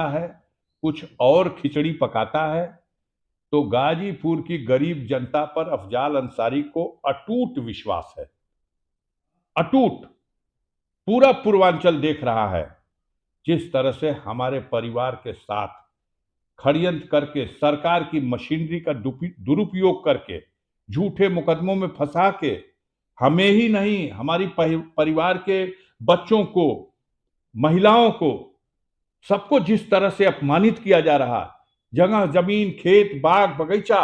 बनाता है, कुछ और खिचड़ी पकाता है, तो गाजीपुर की गरीब जनता पर अफजाल अंसारी को अटूट विश्वास है। अटूट। पूरा पूर्वांचल देख रहा है जिस तरह से हमारे परिवार के साथ षड्यंत्र करके, सरकार की मशीनरी का दुरुपयोग करके, झूठे मुकदमों में फंसा के, हमें ही नहीं हमारी परिवार के बच्चों को, महिलाओं को, सबको जिस तरह से अपमानित किया जा रहा, जगह जमीन, खेत, बाग, बगीचा,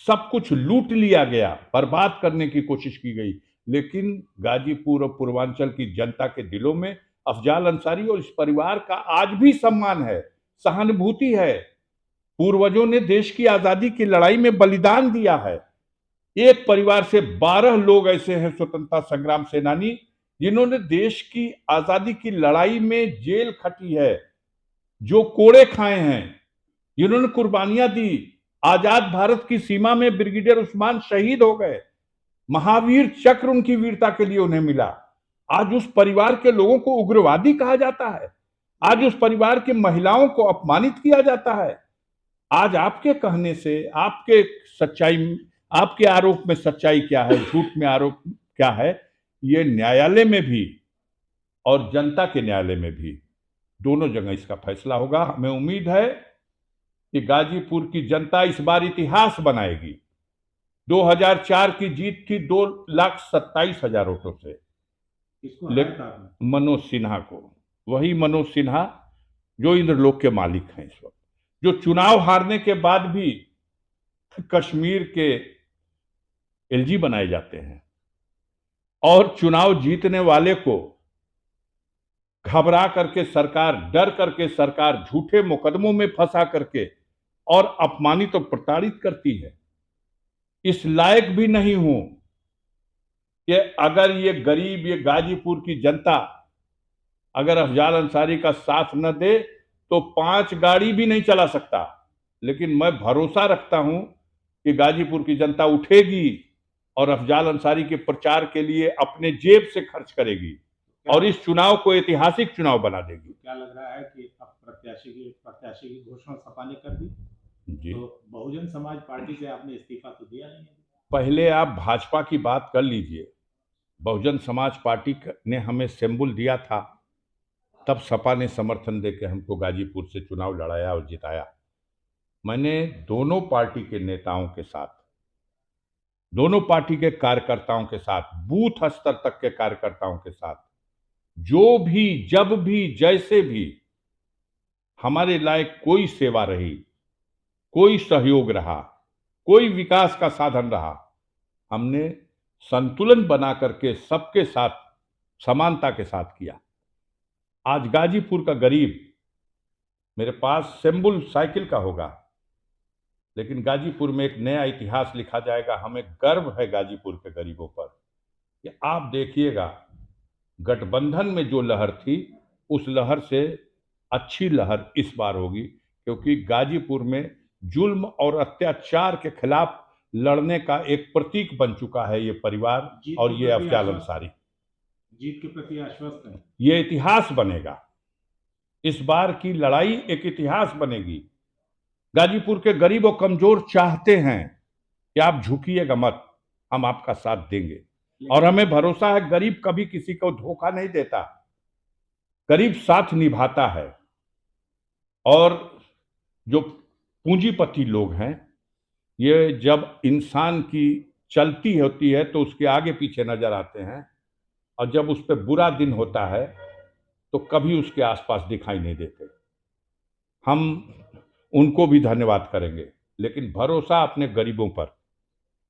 सब कुछ लूट लिया गया, बर्बाद करने की कोशिश की गई। लेकिन गाजीपुर और पूर्वांचल की जनता के दिलों में अफजाल अंसारी और इस परिवार का आज भी सम्मान है, सहानुभूति है। पूर्वजों ने देश की आजादी की लड़ाई में बलिदान दिया है। एक परिवार से 12 लोग ऐसे हैं स्वतंत्रता संग्राम सेनानी जिन्होंने देश की आजादी की लड़ाई में जेल खटी है, जो कोड़े खाए हैं, जिन्होंने कुर्बानियां दी। आजाद भारत की सीमा में ब्रिगेडियर उस्मान शहीद हो गए, महावीर चक्र उनकी वीरता के लिए उन्हें मिला। आज उस परिवार के लोगों को उग्रवादी कहा जाता है, आज उस परिवार की महिलाओं को अपमानित किया जाता है। आज आपके कहने से, आपके आरोप में सच्चाई क्या है, झूठ में आरोप क्या है, ये न्यायालय में भी और जनता के न्यायालय में भी, दोनों जगह इसका फैसला होगा। हमें उम्मीद है कि गाजीपुर की जनता इस बार इतिहास बनाएगी। 2004 की जीत थी 2,27,000 वोटों से, मनोज सिन्हा को, वही मनोज सिन्हा जो इंद्रलोक के मालिक हैं इस वक्त, जो चुनाव हारने के बाद भी कश्मीर के एलजी बनाए जाते हैं और चुनाव जीतने वाले को घबरा करके सरकार, डर करके सरकार झूठे मुकदमों में फंसा करके और अपमानित और प्रताड़ित करती है। इस लायक भी नहीं हूं कि अगर ये गरीब, ये गाजीपुर की जनता अगर अफजाल अंसारी का साथ न दे तो 5 गाड़ी भी नहीं चला सकता। लेकिन मैं भरोसा रखता हूं कि गाजीपुर की जनता उठेगी और अफजाल अंसारी के प्रचार के लिए अपने जेब से खर्च करेगी और इस चुनाव को ऐतिहासिक चुनाव बना देगी। क्या लग रहा है कि अब प्रत्याशी की घोषणा सपा ने कर दी जी, तो बहुजन समाज पार्टी से आपने इस्तीफा तो दिया नहीं है। पहले आप भाजपा की बात कर लीजिए। बहुजन समाज पार्टी ने हमें सिंबल दिया था, तब सपा ने समर्थन देकर हमको गाजीपुर से चुनाव लड़ाया और जिताया। मैंने दोनों पार्टी के नेताओं के साथ, दोनों पार्टी के कार्यकर्ताओं के साथ, बूथ स्तर तक के कार्यकर्ताओं के साथ, जो भी, जब भी, जैसे भी हमारे लायक कोई सेवा रही, कोई सहयोग रहा, कोई विकास का साधन रहा, हमने संतुलन बना करके सबके साथ समानता के साथ किया। आज गाजीपुर का गरीब, मेरे पास सिंबल साइकिल का होगा, लेकिन गाजीपुर में एक नया इतिहास लिखा जाएगा। हमें गर्व है गाजीपुर के गरीबों पर कि आप देखिएगा, गठबंधन में जो लहर थी उस लहर से अच्छी लहर इस बार होगी, क्योंकि गाजीपुर में जुल्म और अत्याचार के खिलाफ लड़ने का एक प्रतीक बन चुका है ये परिवार और ये अफजाल अंसारी। जीत के प्रति आश्वस्त है। ये इतिहास बनेगा, इस बार की लड़ाई एक इतिहास बनेगी। गाजीपुर के गरीब और कमजोर चाहते हैं कि आप झुकिएगा मत, हम आपका साथ देंगे। और हमें भरोसा है गरीब कभी किसी को धोखा नहीं देता, गरीब साथ निभाता है। और जो पूंजीपति लोग हैं, ये जब इंसान की चलती होती है तो उसके आगे पीछे नजर आते हैं, और जब उस पर बुरा दिन होता है तो कभी उसके आसपास दिखाई नहीं देते। हम उनको भी धन्यवाद करेंगे, लेकिन भरोसा अपने गरीबों पर।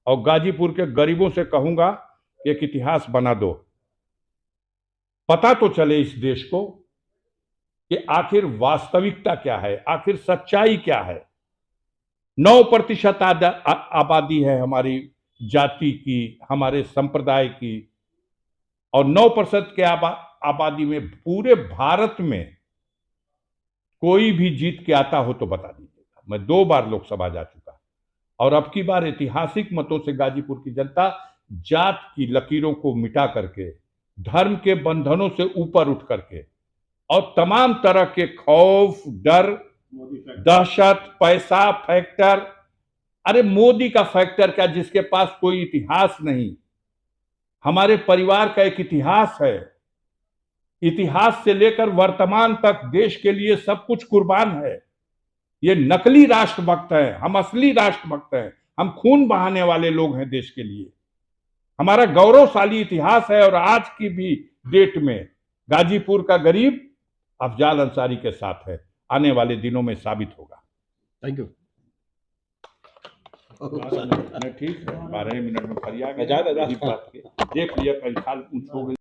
और गाजीपुर के गरीबों से कहूंगा कि एक इतिहास बना दो, पता तो चले इस देश को कि आखिर वास्तविकता क्या है, आखिर सच्चाई क्या है। 9% आबादी है हमारी जाति की, हमारे संप्रदाय की, और 9% के आबादी में पूरे भारत में कोई भी जीत के आता हो तो बता दीजिएगा। मैं 2 बार लोकसभा जा चुका और अब की बार ऐतिहासिक मतों से गाजीपुर की जनता जात की लकीरों को मिटा करके, धर्म के बंधनों से ऊपर उठ करके और तमाम तरह के खौफ, डर, मोदी फैक्टर, दहशत, पैसा फैक्टर। अरे मोदी का फैक्टर क्या, जिसके पास कोई इतिहास नहीं। हमारे परिवार का एक इतिहास है, इतिहास से लेकर वर्तमान तक देश के लिए सब कुछ कुर्बान है। ये नकली राष्ट्रभक्त हैं, हम असली राष्ट्रभक्त हैं। हम खून बहाने वाले लोग हैं देश के लिए। हमारा गौरवशाली इतिहास है और आज की भी डेट में गाजीपुर का गरीब अफजाल अंसारी के साथ है। आने वाले दिनों में साबित होगा। Thank you. ठीक 12 मिनट में फरिया गया। देख लिया, कहीं खाल ऊंच हो गई।